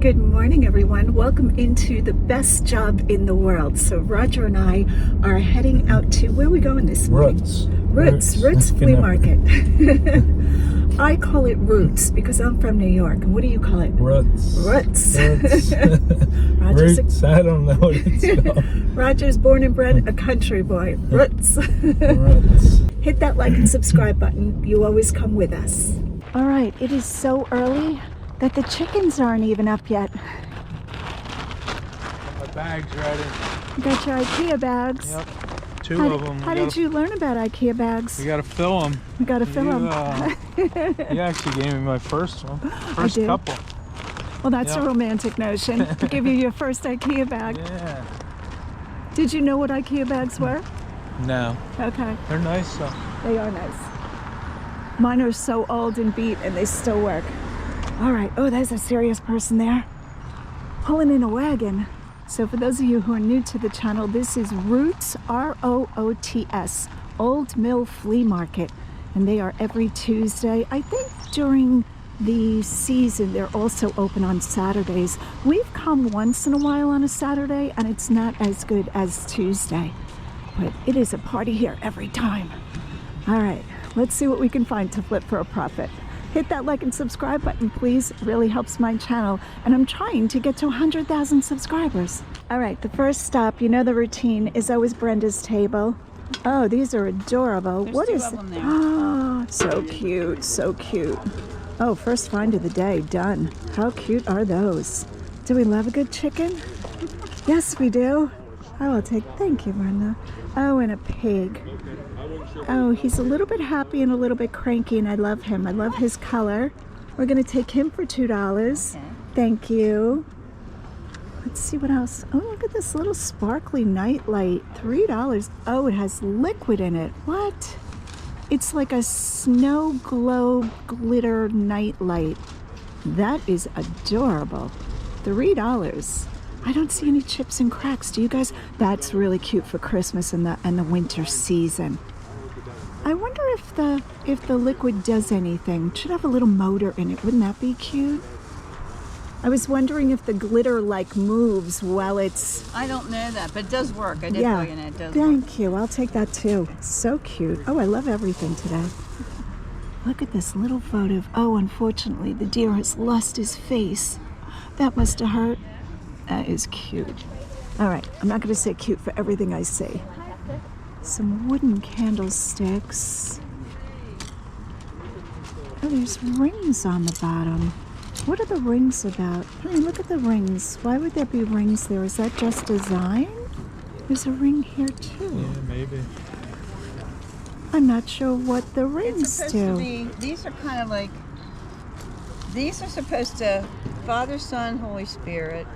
Good morning, everyone. Welcome into the best job in the world. So Roger and I are heading out to, where are we going this morning? Roots Flea Market. I call it Roots because I'm from New York. What do you call it? Roots. Roots. Roots, I don't know what it's called. Roger's born and bred a country boy. Roots. Roots. Hit that like and subscribe button. You always come with us. All right, it is so early that the chickens aren't even up yet. My bag's ready. You got your IKEA bags. Yep. Two of them. How did you learn about IKEA bags? We gotta fill them. We gotta fill them. You actually gave me my first one. First couple. Well, that's a romantic notion, to give you your first IKEA bag. Yeah. Did you know what IKEA bags were? No. Okay. They're nice though. They are nice. Mine are so old and beat and they still work. All right. Oh, there's a serious person there. Pulling in a wagon. So for those of you who are new to the channel, this is Roots, R-O-O-T-S, Old Mill Flea Market. And they are every Tuesday. I think during the season, they're also open on Saturdays. We've come once in a while on a Saturday, and it's not as good as Tuesday. But it is a party here every time. All right, let's see what we can find to flip for a profit. Hit that like and subscribe button, please. It really helps my channel. And I'm trying to get to 100,000 subscribers. All right, the first stop, you know the routine, is always Brenda's table. Oh, these are adorable. There's what two is of them there. Oh, so cute, so cute. Oh, first find of the day, done. How cute are those? Do we love a good chicken? Yes, we do. I will take, thank you, Brenda. Oh, and a pig. Oh, he's a little bit happy and a little bit cranky, and I love him. I love his color. We're gonna take him for $2. Okay. Thank you. Let's see what else. Oh, look at this little sparkly nightlight. $3. Oh, it has liquid in it. What? It's like a snow globe glitter nightlight. That is adorable. $3. I don't see any chips and cracks. Do you guys? That's really cute for Christmas and the winter season. I wonder if the liquid does anything. It should have a little motor in it. Wouldn't that be cute? I was wondering if the glitter like moves while it's... I don't know that, but it does work. I did Yeah. look in it. It does work. Thank you. I'll take that too. So cute. Oh, I love everything today. Look at this little photo. Oh, unfortunately, the deer has lost his face. That must have hurt. That is cute. All right, I'm not going to say cute for everything I say. Some wooden candlesticks. Oh, there's rings on the bottom. What are the rings about? I mean, look at the rings. Why would there be rings there? Is that just design? There's a ring here too. Yeah, maybe. I'm not sure what the It's rings supposed do. to be, these are kind of like, these are supposed to, Father, Son, Holy Spirit.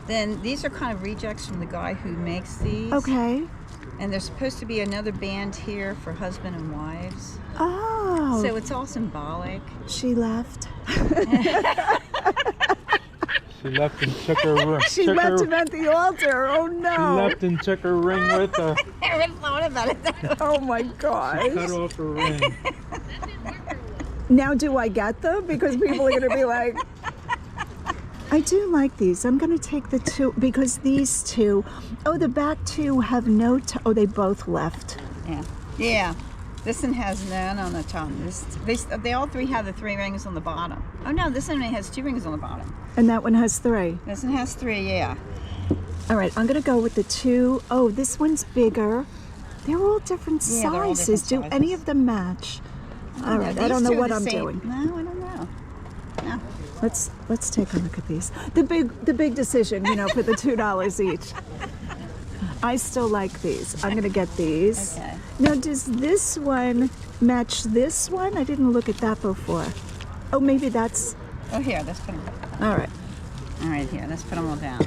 Then these are kind of rejects from the guy who makes these. Okay. And there's supposed to be another band here for husband and wives. Oh. So it's all symbolic. She left. She left and took her ring. She left him at the altar. Oh no. She left and took her ring with her. I never thought about it. Oh my gosh. Cut off her ring. Now do I get them? Because people are going to be like, I do like these. I'm going to take the two because these two, oh, the back two have no, oh, they both left. Yeah. Yeah. This one has none on the top. They all three have the 3 rings on the bottom. Oh no, this one only has 2 rings on the bottom. And that one has 3. This one has 3, yeah. All right, I'm going to go with the 2. Oh, this one's bigger. They're all different Yeah, they're all sizes. different Do sizes. any of them match? All right, I These don't know two are what the I'm same. doing. No, I don't know. No. Let's take a look at these. The big decision, you know, for the $2 each. I still like these. I'm gonna get these. Okay. Now, does this one match this one? I didn't look at that before. Oh, maybe that's. Oh, here, let's put them. All right. All right, here, let's put them all down.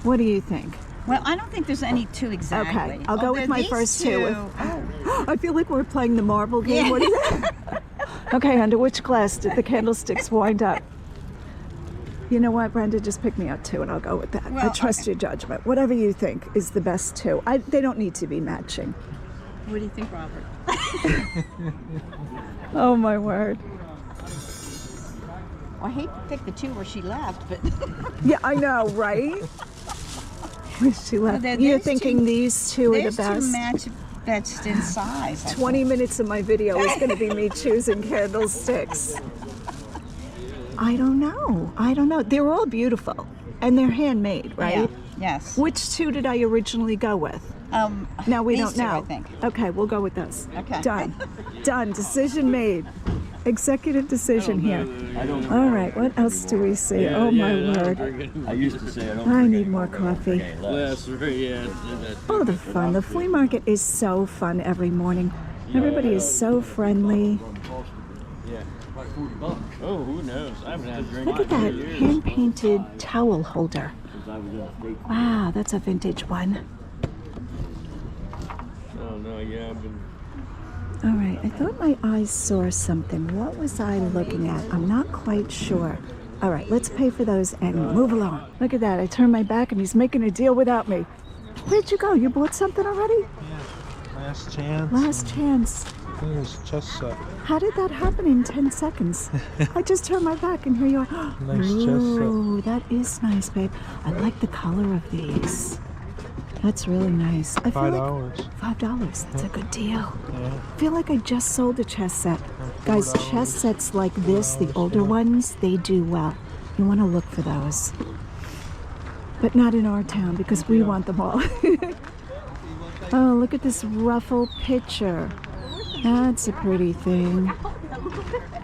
What do you think? Well, I don't think there's any 2 exactly. Okay, I'll go with my these first two. Oh. I feel like we're playing the marble game. Yeah. What is that? Okay, under which glass did the candlesticks wind up? You know what, Brenda, just pick me up 2 and I'll go with that. I Well, trust okay. your judgment. Whatever you think is the best 2. They don't need to be matching. What do you think, Robert? Oh my word. Well, I hate to pick the two where she left, but Yeah, I know, right? Where she left. Well, You're those thinking two- these two are the there's two best. match best in size. I 20 minutes of my video is going to be me choosing candlesticks. I don't know. I don't know. They're all beautiful. And they're handmade, right? Yeah. Yes. Which two did I originally go with? Now we these don't two, know. I think. Okay, we'll go with those. Okay. Done. Done. Decision made. Executive decision here. All right, what else do we see? Oh my word. I used to say I don't I need more coffee. less. Yeah. Oh, the fun. The flea market is so fun every morning. Everybody is so friendly. Yeah. Like $40. Oh, who knows? I haven't had a drink. Look at that hand-painted towel holder. Since I was in the States. Wow, that's a vintage one. Oh no, yeah, I've been. All right, I thought my eyes saw something. What was I looking at? I'm not quite sure. All right, let's pay for those and move along. Look at that. I turned my back and he's making a deal without me. Where'd you go? You bought something already? Yeah. Last chance. Last chance. I think it was chest set. How did that happen in 10 seconds? I just turned my back and here you are. Nice chest set. Ooh, that is nice, babe. I like the color of these. That's really nice. I feel $5. like $5. That's a good deal. Yeah. I feel like I just sold a chess set. Guys, chess sets like this, the older ones, they do well. You want to look for those. But not in our town because we want them all. Oh, look at this ruffle picture. That's a pretty thing.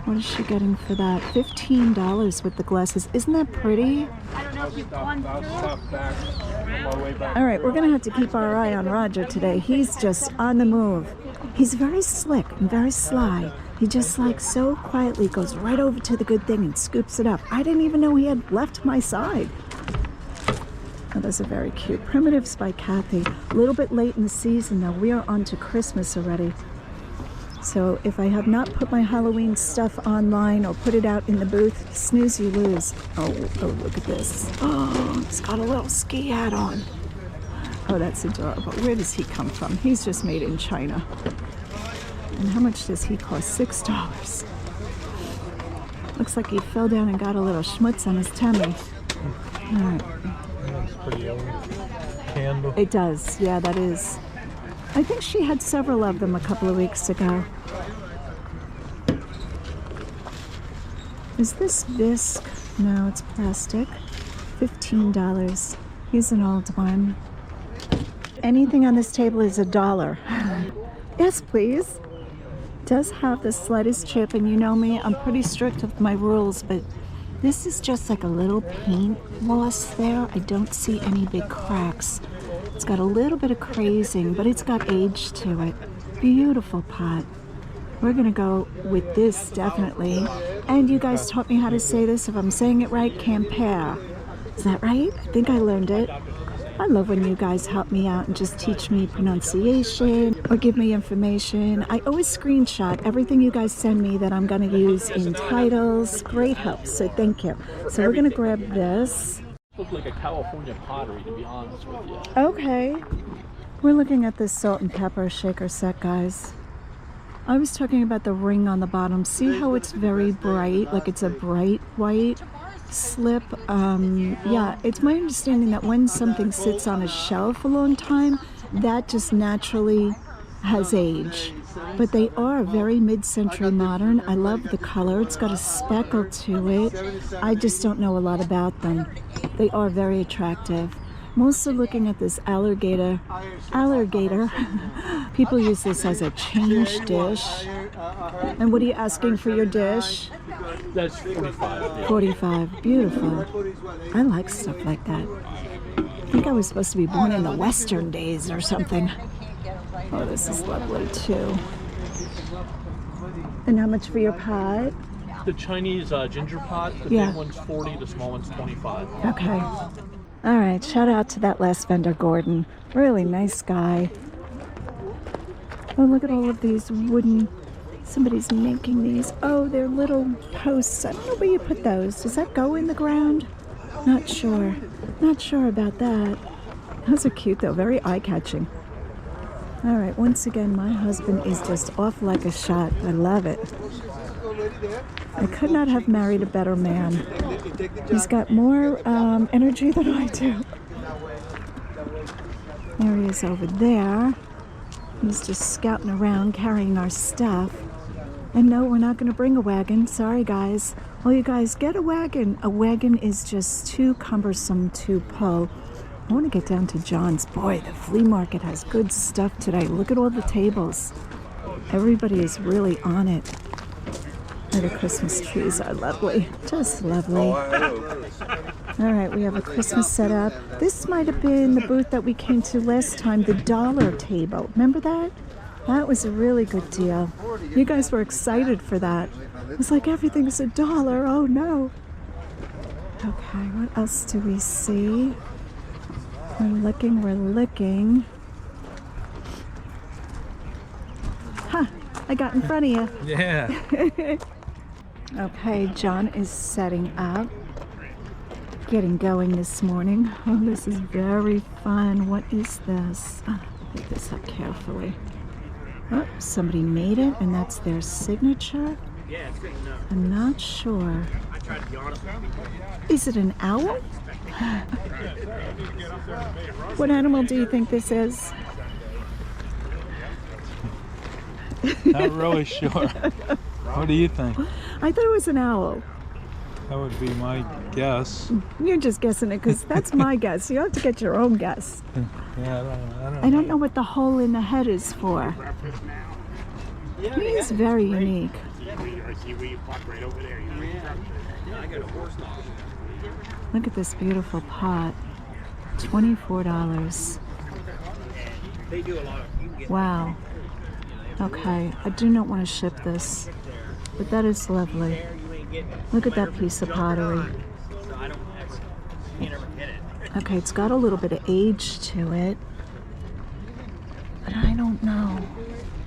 What is she getting for that? $15 with the glasses. Isn't that pretty? I'll stop back on my way back. All right, we're gonna have to keep our eye on Roger today. He's just on the move. He's very slick and very sly. He just like so quietly goes right over to the good thing and scoops it up. I didn't even know he had left my side. Oh, those are very cute. Primitives by Kathy. A little bit late in the season though. We are on to Christmas already. So if I have not put my Halloween stuff online or put it out in the booth, snooze you lose. Oh, look at this. Oh, it's got a little ski hat on. Oh, that's adorable. Where does he come from? He's just made in China. And how much does he cost? $6. Looks like he fell down and got a little schmutz on his tummy. All right. That's pretty old. Candle. It does. Yeah, that is. I think she had several of them a couple of weeks ago. Is this bisque? No, it's plastic. $15. Here's an old one. Anything on this table is $1. Yes, please. Does have the slightest chip, and you know me, I'm pretty strict with my rules, but this is just like a little paint loss there. I don't see any big cracks. It's got a little bit of crazing, but it's got age to it. Beautiful pot. We're gonna go with this, definitely. And you guys taught me how to say this. If I'm saying it right, Campere. Is that right? I think I learned it. I love when you guys help me out and just teach me pronunciation or give me information. I always screenshot everything you guys send me that I'm gonna use in titles. Great help, so thank you. So we're gonna grab this. Look like a California pottery, to be honest with you. Okay. We're looking at this salt and pepper shaker set, guys. I was talking about the ring on the bottom. See how it's very bright, like it's a bright white slip? Yeah, it's my understanding that when something sits on a shelf a long time, that just naturally has age. But they are very mid-century modern. I love the color. It's got a speckle to it. I just don't know a lot about them. They are very attractive. I'm also looking at this alligator. People use this as a change dish. And what are you asking for your dish? That's 45. 45. Beautiful. I like stuff like that. I think I was supposed to be born in the Western days or something. Oh, this is lovely too. And how much for your pot? The Chinese ginger pot, the Yeah. big one's 40, the small one's 25. Okay. All right, shout out to that last vendor, Gordon. Really nice guy. Oh, look at all of these wooden, somebody's making these. Oh, they're little posts. I don't know where you put those. Does that go in the ground? Not sure. Not sure about that. Those are cute though, very eye-catching. All right, once again, my husband is just off like a shot. I love it. I could not have married a better man. He's got more energy than I do. There he is over there. He's just scouting around carrying our stuff. And no, we're not going to bring a wagon. Sorry, guys. Well, you guys, get a wagon. A wagon is just too cumbersome to pull. I want to get down to John's. Boy, the flea market has good stuff today. Look at all the tables. Everybody is really on it. Oh, the Christmas trees are lovely. Just lovely. All right, we have a Christmas setup. This might have been the booth that we came to last time, the dollar table. Remember that? That was a really good deal. You guys were excited for that. It was like everything's $1. Oh no. Okay, what else do we see? We're looking. Huh, I got in front of you. Yeah. Okay, John is setting up. Getting going this morning. Oh, this is very fun. What is this? Oh, pick this up carefully. Oh, somebody made it, and that's their signature. Yeah, it's good to know. I'm not sure. I tried to be honest. Is it an owl? What animal do you think this is? Not really sure. What do you think? I thought it was an owl. That would be my guess. You're just guessing it because that's my guess. You have to get your own guess. Yeah, I don't know what the hole in the head is for. He is very unique. Look at this beautiful pot. $24. Wow. Okay, I do not want to ship this, but that is lovely. Look at that piece of pottery. Okay, it's got a little bit of age to it, but I don't know.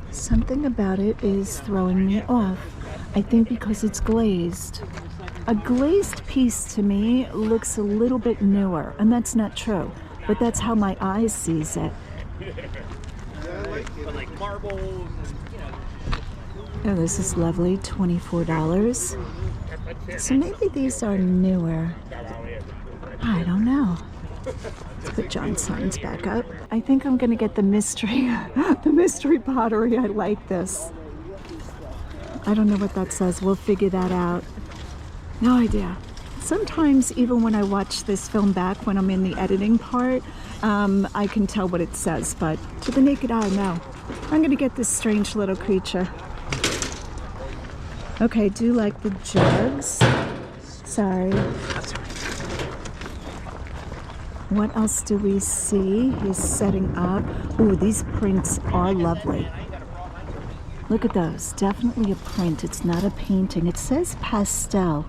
Something about it is throwing me off. I think because it's glazed. A glazed piece to me looks a little bit newer, and that's not true, but that's how my eye sees it. But like marbles and, Oh, this is lovely, $24. So maybe these are newer. I don't know. Let's put John's signs back up. I think I'm gonna get the mystery, the mystery pottery. I like this. I don't know what that says. We'll figure that out. No idea. Sometimes even when I watch this film back, when I'm in the editing part, I can tell what it says, but to the naked eye, no. I'm gonna get this strange little creature. Okay, do like the jugs. Sorry. What else do we see? He's setting up. Ooh, these prints are lovely. Look at those. Definitely a print. It's not a painting. It says pastel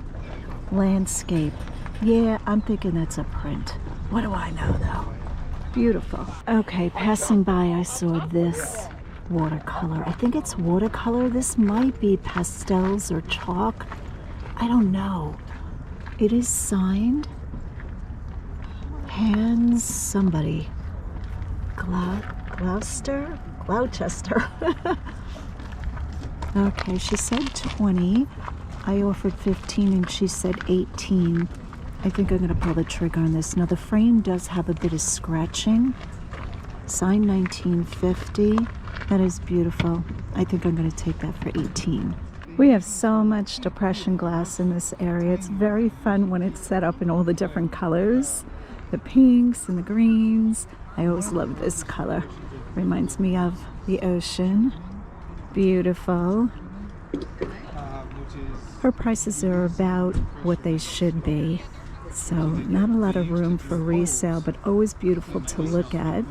landscape. Yeah, I'm thinking that's a print. What do I know though? Beautiful. Okay, passing by I saw this watercolor. I think it's watercolor. This might be pastels or chalk. I don't know. It is signed. Hands somebody. Gloucester? Okay, she said 20. I offered 15 and she said 18. I think I'm gonna pull the trigger on this. Now the frame does have a bit of scratching. Signed 1950. That is beautiful. I think I'm gonna take that for 18. We have so much depression glass in this area. It's very fun when it's set up in all the different colors. The pinks and the greens. I always love this color. Reminds me of the ocean. Beautiful. Her prices are about what they should be. So not a lot of room for resale, but always beautiful to look at.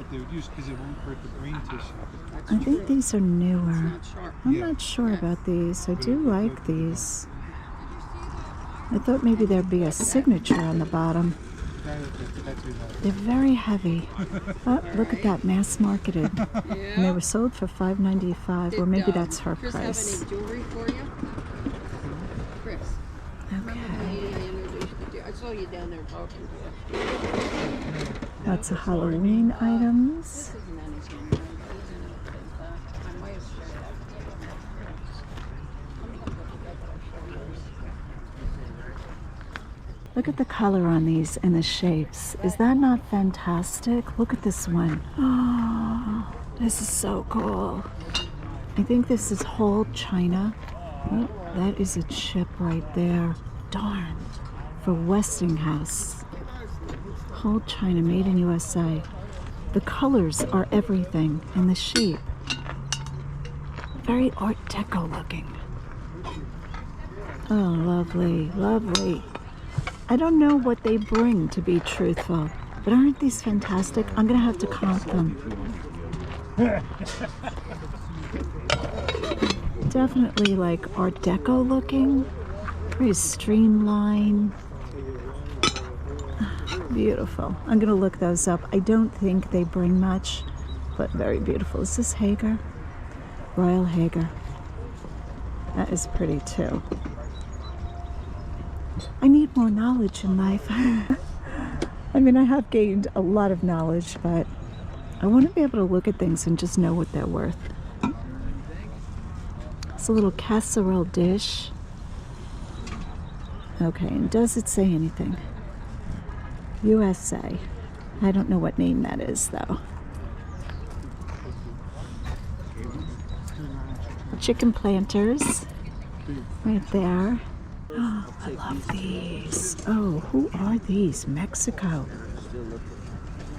I think these are newer. I'm not sure about these. I do like these. I thought maybe there'd be a signature on the bottom. They're very heavy. Oh, look at that, mass marketed. And they were sold for $5.95, or maybe that's her Chris price. have any jewelry for you? Chris. Okay. I saw you down there talking to you. Lots of Halloween items. This isn't anything, right? He's in it, I might have shared that. Look at the color on these and the shapes. Is that not fantastic? Look at this one. Oh, this is so cool. I think this is whole China. Oh, that is a chip right there. Darn. For Westinghouse. Whole China, made in USA. The colors are everything, and the shape. Very Art Deco looking. Oh, lovely, lovely. I don't know what they bring, to be truthful, but aren't these fantastic? I'm gonna have to count them. Definitely like Art Deco looking. Pretty streamlined. Beautiful. I'm gonna look those up. I don't think they bring much, but very beautiful. Is this Hager? Royal Hager. That is pretty too. I need more knowledge in life. I mean, I have gained a lot of knowledge, but I want to be able to look at things and just know what they're worth. It's a little casserole dish. Okay, and does it say anything? USA. I don't know what name that is, though. Chicken planters. Right there. Oh, I love these. Oh, who are these? Mexico.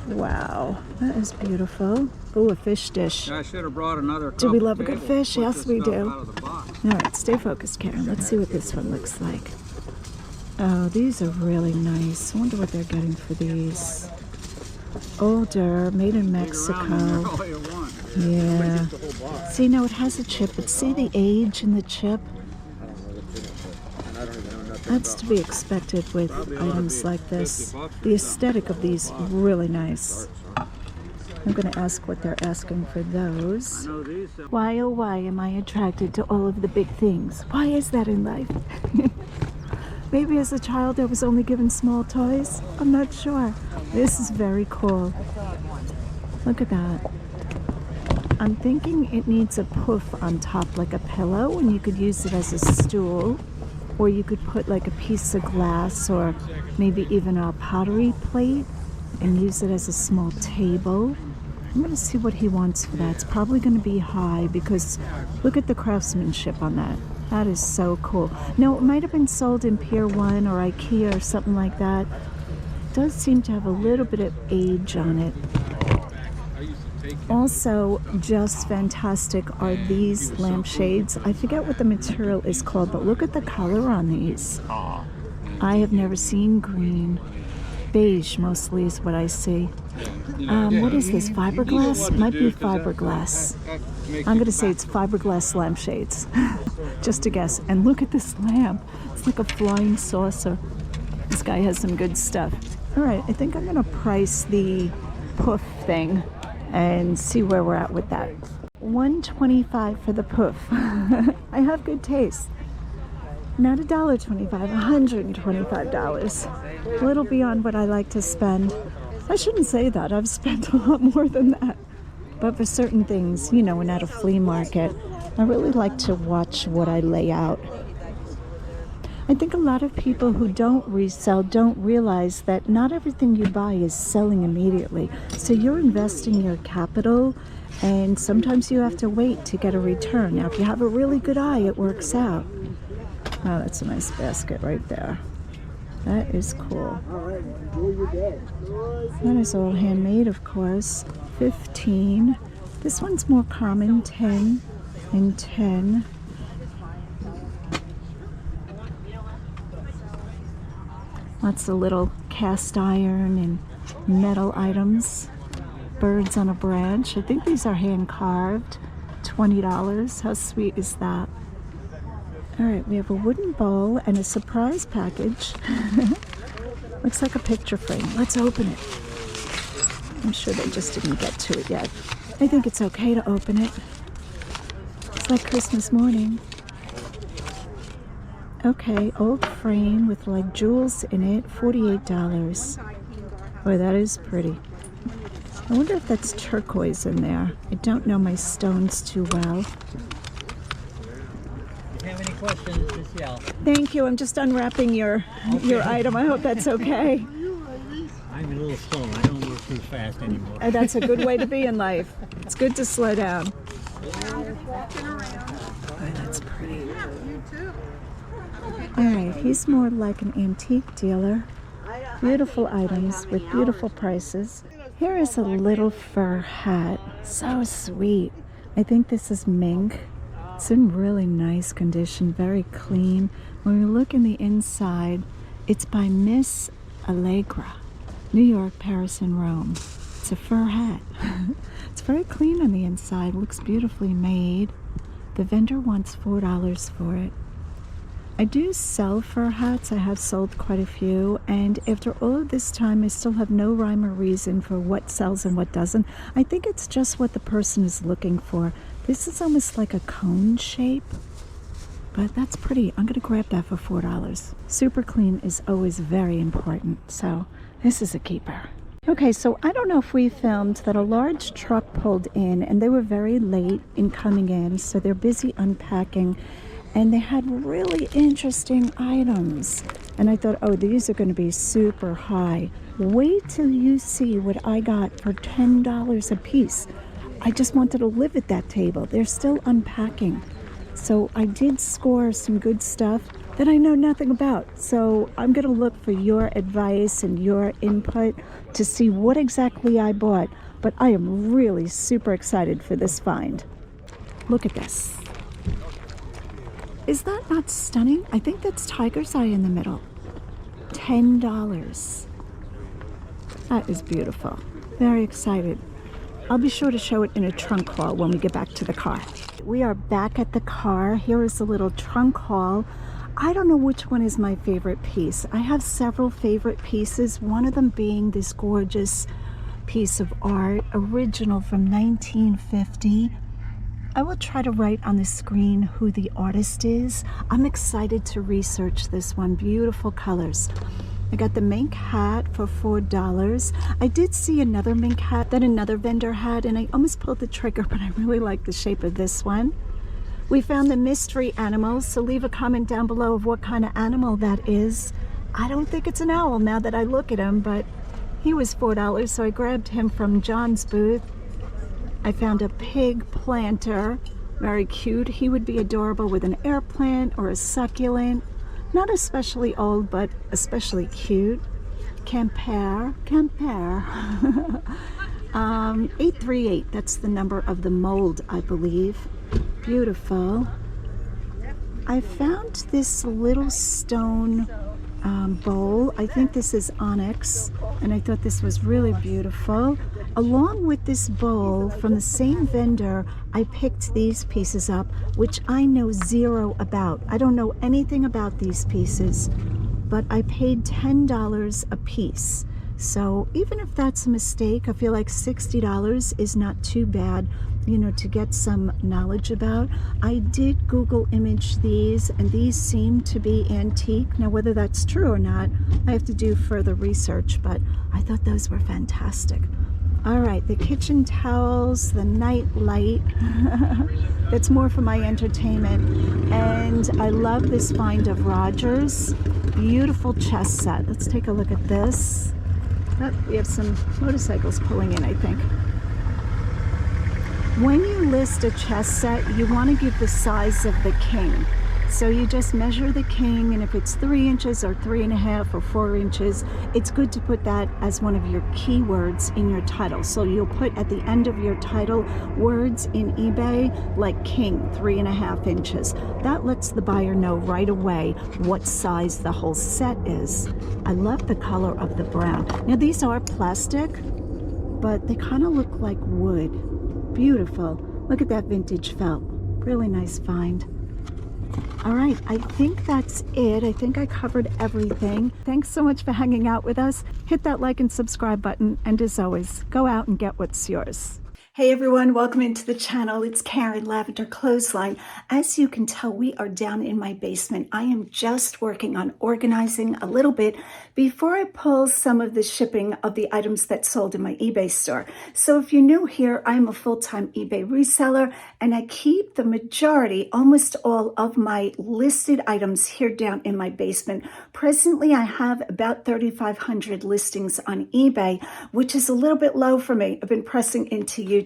Wow, that is beautiful. Oh, a fish dish. I should have brought another. Do we love a good fish? Yes, we do. All right, stay focused, Karen. Let's see what this one looks like. Oh, these are really nice. I wonder what they're getting for these. Older, made in Mexico. Yeah. See, now it has a chip, but see the age in the chip? That's to be expected with items like this. The aesthetic of these, really nice. I'm going to ask what they're asking for those. Why, oh why am I attracted to all of the big things? Why is that in life? Maybe as a child I was only given small toys? I'm not sure. This is very cool. Look at that. I'm thinking it needs a poof on top, like a pillow, and you could use it as a stool. Or you could put like a piece of glass or maybe even a pottery plate and use it as a small table. I'm going to see what he wants for that. It's probably going to be high because look at the craftsmanship on that. That is so cool. Now, it might have been sold in Pier 1 or IKEA or something like that. It does seem to have a little bit of age on it. Also, just fantastic are these lampshades. I forget what the material is called, but look at the color on these. I have never seen green. Beige mostly is what I see. What is this, fiberglass? It might be fiberglass. I'm going to say it's fiberglass lampshades. Just a guess. And look at this lamp. It's like a flying saucer. This guy has some good stuff. All right, I think I'm going to price the poof thing and see where we're at with that. $1.25 for the poof. I have good taste. Not $1.25, $125. A little beyond what I like to spend. I shouldn't say that. I've spent a lot more than that. But for certain things, you know, when at a flea market, I really like to watch what I lay out. I think a lot of people who don't resell don't realize that not everything you buy is selling immediately. So you're investing your capital, and sometimes you have to wait to get a return. Now, if you have a really good eye, it works out. Oh, that's a nice basket right there. That is cool. That is all handmade, of course. 15. This one's more common, 10 and 10. Lots of little cast iron and metal items. Birds on a branch. I think these are hand carved. $20. How sweet is that? All right, we have a wooden bowl and a surprise package. Looks like a picture frame. Let's open it. I'm sure they just didn't get to it yet. I think it's okay to open it. It's like Christmas morning. Okay, old frame with like jewels in it, $48. Boy, that is pretty. I wonder if that's turquoise in there. I don't know my stones too well. questions, just yell. Thank you. I'm just unwrapping your item. I hope that's okay. I'm a little slow. I don't work too fast anymore. That's a good way to be in life. It's good to slow down. Oh, that's pretty. All right, he's more like an antique dealer. Beautiful items with beautiful prices. Here is a little fur hat. So sweet. I think this is mink. It's in really nice condition, very clean. When we look in the inside, it's by Miss Allegra, New York, Paris, and Rome. It's a fur hat. It's very clean on the inside, looks beautifully made. The vendor wants $4 for it. I do sell fur hats. I have sold quite a few, and after all of this time I still have no rhyme or reason for what sells and what doesn't. I think it's just what the person is looking for. This is almost like a cone shape, but that's pretty. I'm gonna grab that for $4. Super clean is always very important, so this is a keeper. Okay, so I don't know if we filmed that a large truck pulled in and they were very late in coming in, so they're busy unpacking. And they had really interesting items. And I thought, oh, these are going to be super high. Wait till you see what I got for $10 a piece. I just wanted to live at that table. They're still unpacking. So I did score some good stuff that I know nothing about. So I'm going to look for your advice and your input to see what exactly I bought. But I am really super excited for this find. Look at this. Is that not stunning? I think that's tiger's eye in the middle. $10. That is beautiful. Very excited. I'll be sure to show it in a trunk haul when we get back to the car. We are back at the car. Here is a little trunk haul. I don't know which one is my favorite piece. I have several favorite pieces, one of them being this gorgeous piece of art, original from 1950. I will try to write on the screen who the artist is. I'm excited to research this one. Beautiful colors. I got the mink hat for $4. I did see another mink hat that another vendor had, and I almost pulled the trigger, but I really like the shape of this one. We found the mystery animals, so leave a comment down below of what kind of animal that is. I don't think it's an owl now that I look at him, but he was $4, so I grabbed him from John's booth. I found a pig planter, very cute. He would be adorable with an air plant or a succulent. Not especially old, but especially cute. Compare. 838, that's the number of the mold, I believe. Beautiful. I found this little stone bowl. I think this is onyx, and I thought this was really beautiful. Along with this bowl from the same vendor, I picked these pieces up, which I know zero about. I don't know anything about these pieces, but I paid $10 a piece. So even if that's a mistake, I feel like $60 is not too bad, you know, to get some knowledge about. I did Google image these, and these seem to be antique. Now, whether that's true or not, I have to do further research, but I thought those were fantastic. All right, the kitchen towels, the night light. That's more for my entertainment. And I love this find of Rogers. Beautiful chess set. Let's take a look at this. Oh, we have some motorcycles pulling in, I think. When you list a chess set, you want to give the size of the king. So you just measure the king, and if it's 3 inches or 3.5 or 4 inches, it's good to put that as one of your keywords in your title. So you'll put at the end of your title words in eBay like king, 3.5 inches. That lets the buyer know right away what size the whole set is. I love the color of the brown. Now these are plastic, but they kind of look like wood. Beautiful. Look at that vintage felt. Really nice find. All right, I think that's it. I think I covered everything. Thanks so much for hanging out with us. Hit that like and subscribe button, and as always, go out and get what's yours. Hey everyone, welcome into the channel. It's Karen, Lavender Clothesline. As you can tell, we are down in my basement. I am just working on organizing a little bit before I pull some of the shipping of the items that sold in my eBay store. So if you're new here, I'm a full-time eBay reseller and I keep the majority, almost all of my listed items here down in my basement. Presently, I have about 3,500 listings on eBay, which is a little bit low for me. I've been pressing into YouTube.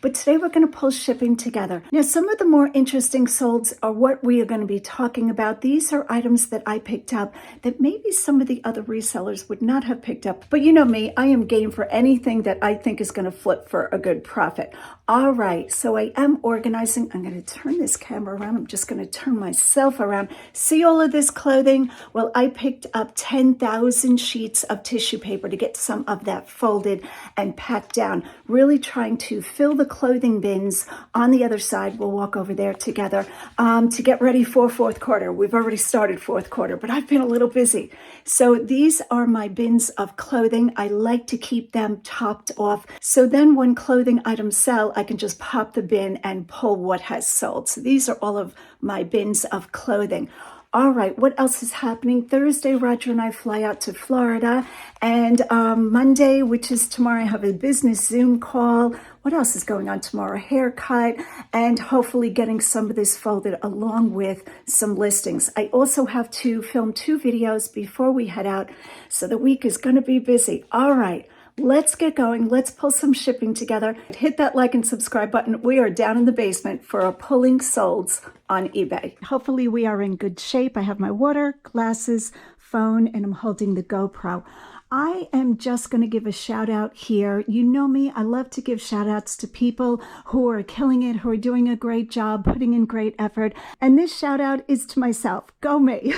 But today we're going to pull shipping together. Now, some of the more interesting solds are what we are going to be talking about. These are items that I picked up that maybe some of the other resellers would not have picked up. But you know me, I am game for anything that I think is going to flip for a good profit. All right, so I am organizing. I'm going to turn this camera around. I'm just going to turn myself around. See all of this clothing? Well, I picked up 10,000 sheets of tissue paper to get some of that folded and packed down. Really trying to fill the clothing bins on the other side. We'll walk over there together to get ready for fourth quarter. We've already started fourth quarter, but I've been a little busy. So these are my bins of clothing. I like to keep them topped off. So then when clothing items sell, I can just pop the bin and pull what has sold. So these are all of my bins of clothing. All right, what else is happening? Thursday, Roger and I fly out to Florida. And Monday, which is tomorrow, I have a business Zoom call. What else is going on tomorrow? Haircut, and hopefully getting some of this folded along with some listings. I also have to film 2 videos before we head out. So the week is going to be busy. All right. Let's get going. Let's pull some shipping together. Hit that like and subscribe button. We are down in the basement for a pulling solds on eBay. Hopefully we are in good shape. I have my water, glasses, phone, and I'm holding the GoPro. I am just going to give a shout out here. You know me, I love to give shout outs to people who are killing it, who are doing a great job, putting in great effort. And this shout out is to myself. Go me.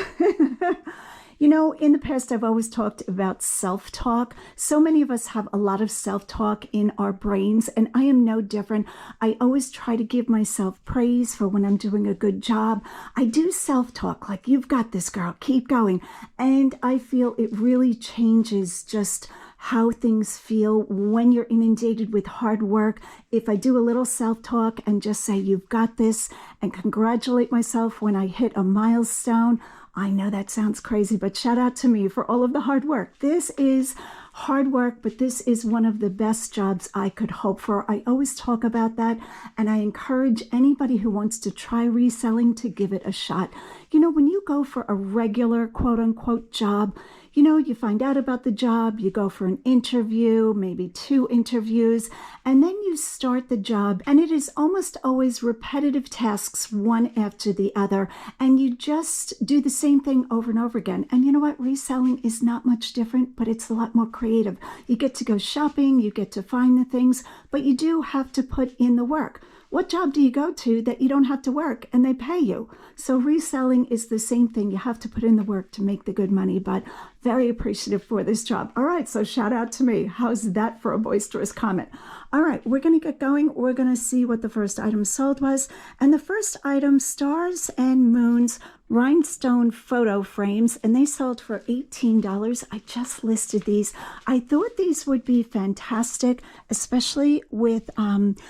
You know, in the past, I've always talked about self-talk. So many of us have a lot of self-talk in our brains, and I am no different. I always try to give myself praise for when I'm doing a good job. I do self-talk, like, you've got this, girl, keep going. And I feel it really changes just how things feel when you're inundated with hard work. If I do a little self-talk and just say, you've got this, and congratulate myself when I hit a milestone, I know that sounds crazy, but shout out to me for all of the hard work. This is hard work, but this is one of the best jobs I could hope for. I always talk about that, and I encourage anybody who wants to try reselling to give it a shot. You know, when you go for a regular quote-unquote job, you know, you find out about the job, you go for an interview, maybe 2 interviews, and then you start the job, and it is almost always repetitive tasks, one after the other, and you just do the same thing over and over again. And you know what? Reselling is not much different, but it's a lot more creative. You get to go shopping, you get to find the things, but you do have to put in the work. What job do you go to that you don't have to work and they pay you? So reselling is the same thing. You have to put in the work to make the good money, but very appreciative for this job. All right, so shout out to me. How's that for a boisterous comment? All right, we're going to get going. We're going to see what the first item sold was. And the first item, Stars and Moons rhinestone photo frames, and they sold for $18. I just listed these. I thought these would be fantastic, especially with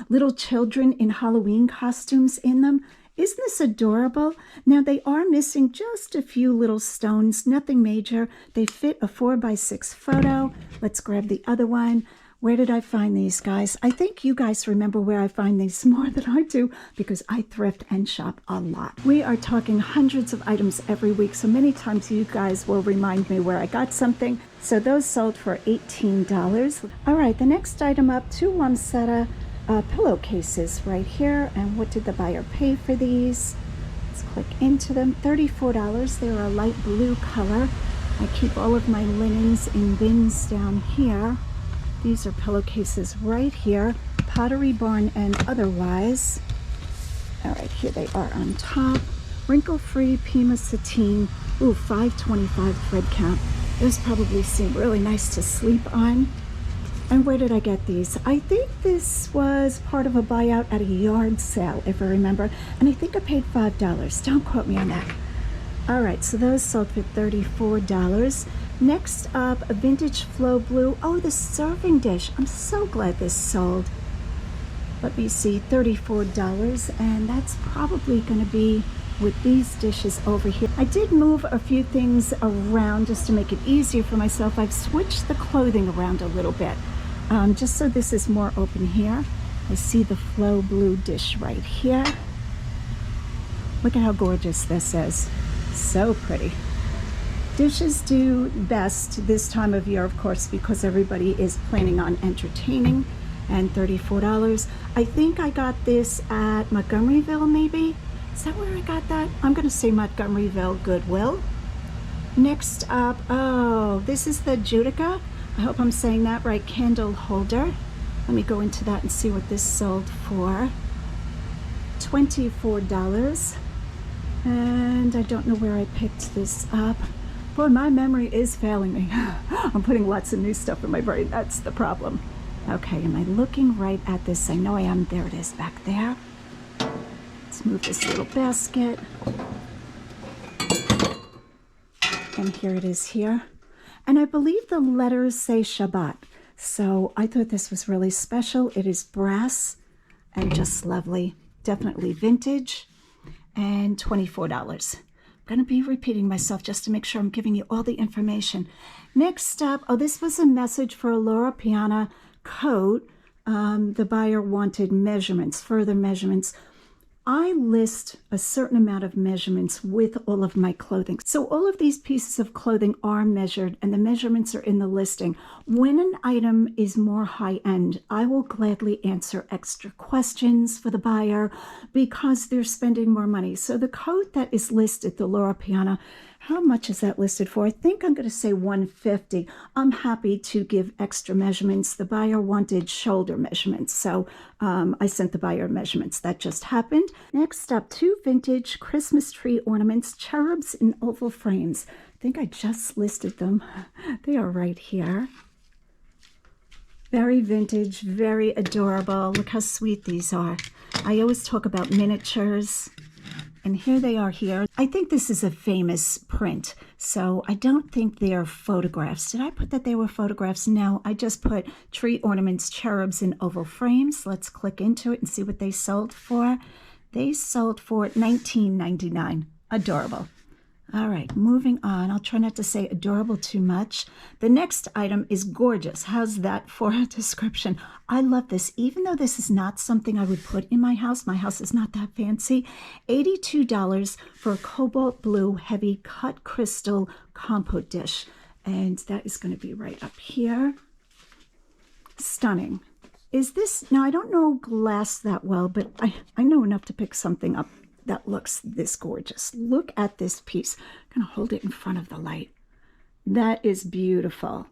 little children in Halloween costumes in them. Isn't this adorable? Now, they are missing just a few little stones, nothing major. They fit a 4x6 photo. Let's grab the other one. Where did I find these, guys? I think you guys remember where I find these more than I do because I thrift and shop a lot. We are talking hundreds of items every week, so many times you guys will remind me where I got something. So those sold for $18. All right, the next item up, 2 Wamsetta pillowcases right here. And what did the buyer pay for these? Let's click into them. $34. They're a light blue color. I keep all of my linens in bins down here. These are pillowcases right here, Pottery Barn and otherwise. All right, here they are on top. Wrinkle-free Pima sateen. Ooh, 525 thread count. Those probably seem really nice to sleep on. And where did I get these? I think this was part of a buyout at a yard sale, if I remember. And I think I paid $5. Don't quote me on that. All right, so those sold for $34. Next up, a vintage flow blue. Oh, the serving dish. I'm so glad this sold. let me see, $34, and that's probably going to be with these dishes over here. I did move a few things around just to make it easier for myself. I've switched the clothing around a little bit, just so this is more open here. I see the flow blue dish right here. Look at how gorgeous this is. So pretty. Dishes do best this time of year, of course, because everybody is planning on entertaining. And $34. I think I got this at Montgomeryville, maybe? Is that where I got that? I'm gonna say Montgomeryville Goodwill. Next up, oh, this is the Judica. I hope I'm saying that right, candle holder. Let me go into that and see what this sold for. $24. And I don't know where I picked this up. Boy, my memory is failing me. I'm putting lots of new stuff in my brain. That's the problem. Okay, am I looking right at this? I know I am. There it is back there. Let's move this little basket. And here it is here. And I believe the letters say Shabbat. So I thought this was really special. It is brass and just lovely. Definitely vintage. And $24. I'm going to be repeating myself just to make sure I'm giving you all the information. Next up, oh, this was a message for a Laura Piana coat. The buyer wanted measurements, further measurements. I list a certain amount of measurements with all of my clothing. So all of these pieces of clothing are measured and the measurements are in the listing. When an item is more high-end, I will gladly answer extra questions for the buyer because they're spending more money. So the coat that is listed, the Laura Piana, how much is that listed for? I think I'm going to say $150. I'm happy to give extra measurements. The buyer wanted shoulder measurements, so I sent the buyer measurements. That just happened. Next up, 2 vintage Christmas tree ornaments, cherubs in oval frames. I think I just listed them. They are right here. Very vintage, very adorable. Look how sweet these are. I always talk about miniatures. And here they are here. I think this is a famous print, so I don't think they're photographs. Did I put that they were photographs? No, I just put tree ornaments, cherubs in oval frames. Let's click into it and see what they sold for. They sold for $19.99. Adorable. All right, moving on. I'll try not to say adorable too much. The next item is gorgeous. How's that for a description? I love this. Even though this is not something I would put in my house is not that fancy. $82 for a cobalt blue heavy cut crystal compote dish. And that is going to be right up here. Stunning. Is this, now I don't know glass that well, but I know enough to pick something up that looks this gorgeous. Look at this piece. I'm gonna hold it in front of the light. That is beautiful.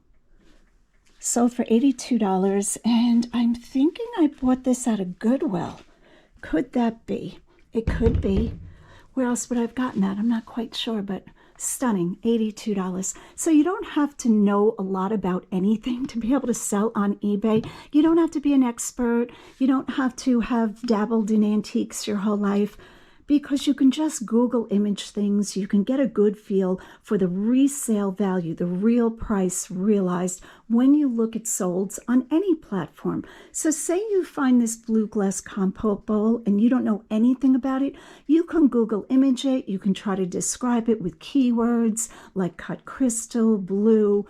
Sold for $82, and I'm thinking I bought this at a Goodwill. Could that be? It could be. Where else would I have gotten that? I'm not quite sure, but stunning, $82. So you don't have to know a lot about anything to be able to sell on eBay. You don't have to be an expert. You don't have to have dabbled in antiques your whole life, because you can just Google image things. You can get a good feel for the resale value, the real price realized when you look at SOLDS on any platform. So say you find this blue glass compote bowl and you don't know anything about it, you can Google image it. You can try to describe it with keywords like cut crystal, blue,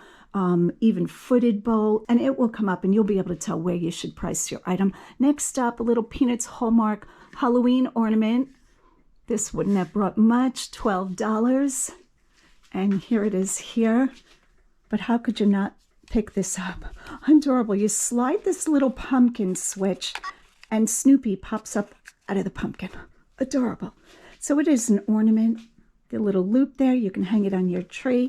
even footed bowl, and it will come up and you'll be able to tell where you should price your item. Next up, a little Peanuts Hallmark Halloween ornament. This wouldn't have brought much, $12. And here it is here. But how could you not pick this up? Adorable. You slide this little pumpkin switch and Snoopy pops up out of the pumpkin. Adorable. So it is an ornament. The little loop there, you can hang it on your tree,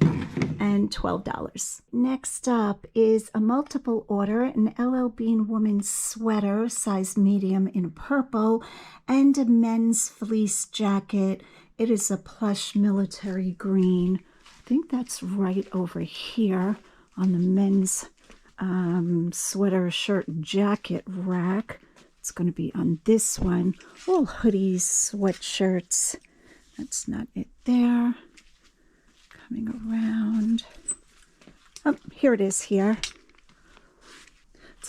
and $12. Next up is a multiple order, an LL Bean woman's sweater, size medium in purple, and a men's fleece jacket. It is a plush military green. I think that's right over here on the men's sweater, shirt, jacket rack. It's going to be on this one. All hoodies, sweatshirts. That's not it there. Coming around. Oh, here it is here.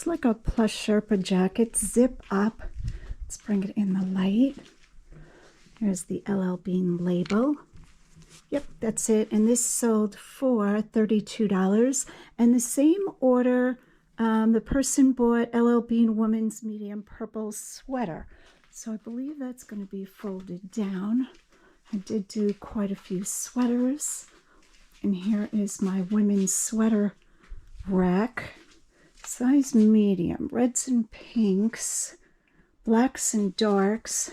Looks like a plush Sherpa jacket, zip up. Let's bring it in the light. Here's the LL Bean label. Yep, that's it. And this sold for $32. And the same order, the person bought LL Bean woman's medium purple sweater. So I believe that's going to be folded down. I did do quite a few sweaters. And here is my women's sweater rack. Size medium, reds and pinks, blacks and darks,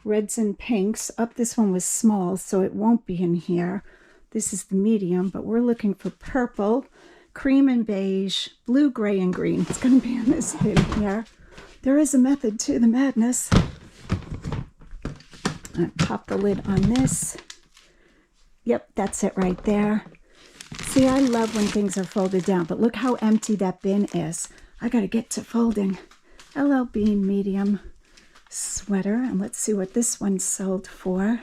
reds and pinks. Up, this one was small, so it won't be in here. This is the medium, but we're looking for purple, cream and beige, blue, gray, and green. It's going to be in this bin here. There is a method to the madness. I pop the lid on this. Yep, that's it right there. See, I love when things are folded down, but look how empty that bin is. I got to get to folding. LL Bean medium sweater, and let's see what this one sold for.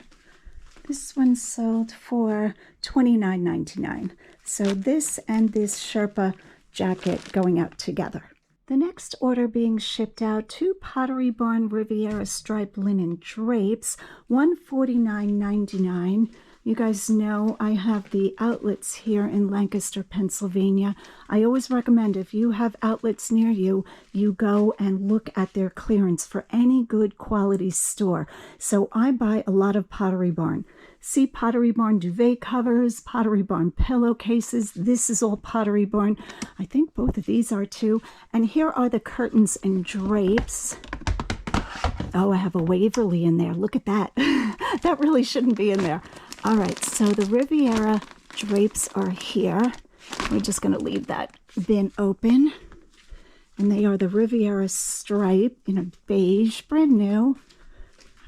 This one sold for $29.99. So this and this Sherpa jacket going out together. The next order being shipped out, 2 Pottery Barn Riviera striped linen drapes, $149.99. You guys know I have the outlets here in Lancaster, Pennsylvania. I always recommend if you have outlets near you, you go and look at their clearance for any good quality store. So I buy a lot of Pottery Barn. See Pottery Barn duvet covers, Pottery Barn pillowcases. This is all Pottery Barn. I think both of these are too. And here are the curtains and drapes. Oh, I have a Waverly in there. Look at that. That really shouldn't be in there. All right, so the Riviera drapes are here. We're just going to leave that bin open. And they are the Riviera stripe in a beige, brand new.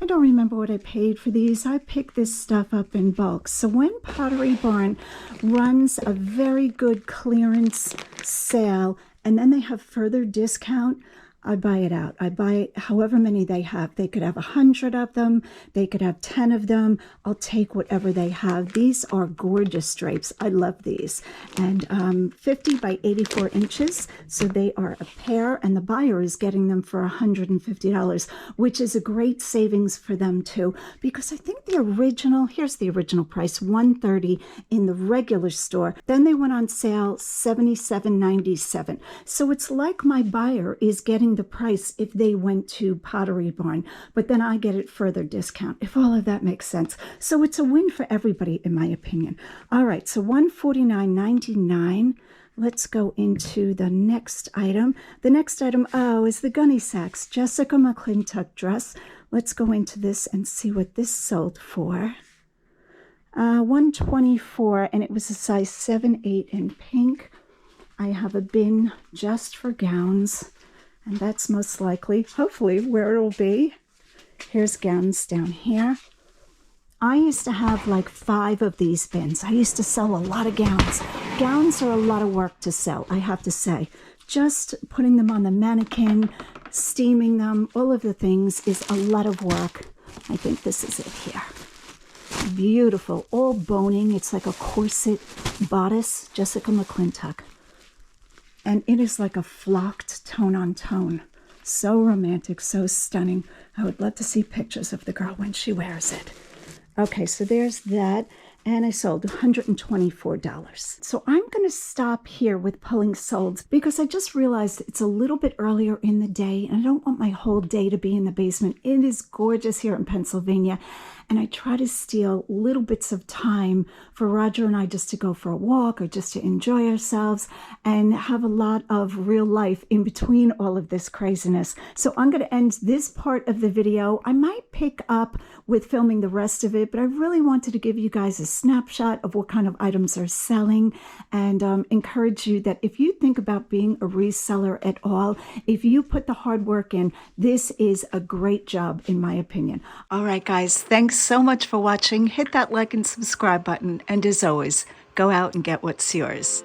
I don't remember what I paid for these. I picked this stuff up in bulk. So when Pottery Barn runs a very good clearance sale and then they have further discount, I buy it out. I buy however many they have. They could have 100 of them. They could have 10 of them. I'll take whatever they have. These are gorgeous drapes. I love these. And 50 by 84 inches. So they are a pair, and the buyer is getting them for $150, which is a great savings for them too. Because I think the original, here's the original price, $130 in the regular store. Then they went on sale, $77.97. So it's like my buyer is getting the price if they went to Pottery Barn, but then I get it further discount, if all of that makes sense. So it's a win for everybody, in my opinion. All right, so $149.99. Let's go into the next item. The next item, oh, is the Gunny Sacks Jessica McClintock dress. Let's go into this and see what this sold for. $124, and it was a size 7/8 in pink. I have a bin just for gowns. And that's most likely, hopefully, where it'll be. Here's gowns down here. I used to have like 5 of these bins. I used to sell a lot of gowns. Gowns are a lot of work to sell, I have to say. Just putting them on the mannequin, steaming them, all of the things is a lot of work. I think this is it here. Beautiful, all boning. It's like a corset bodice, Jessica McClintock. And it is like a flocked tone on tone. So romantic, so stunning. I would love to see pictures of the girl when she wears it. Okay, so there's that. And I sold $124. So I'm going to stop here with pulling solds because I just realized it's a little bit earlier in the day and I don't want my whole day to be in the basement. It is gorgeous here in Pennsylvania. And I try to steal little bits of time for Roger and I just to go for a walk or just to enjoy ourselves and have a lot of real life in between all of this craziness. So I'm going to end this part of the video. I might pick up with filming the rest of it, but I really wanted to give you guys a snapshot of what kind of items are selling and encourage you that if you think about being a reseller at all, if you put the hard work in, this is a great job in my opinion. All right, guys, thanks so much for watching. Hit that like and subscribe button. And as always, go out and get what's yours.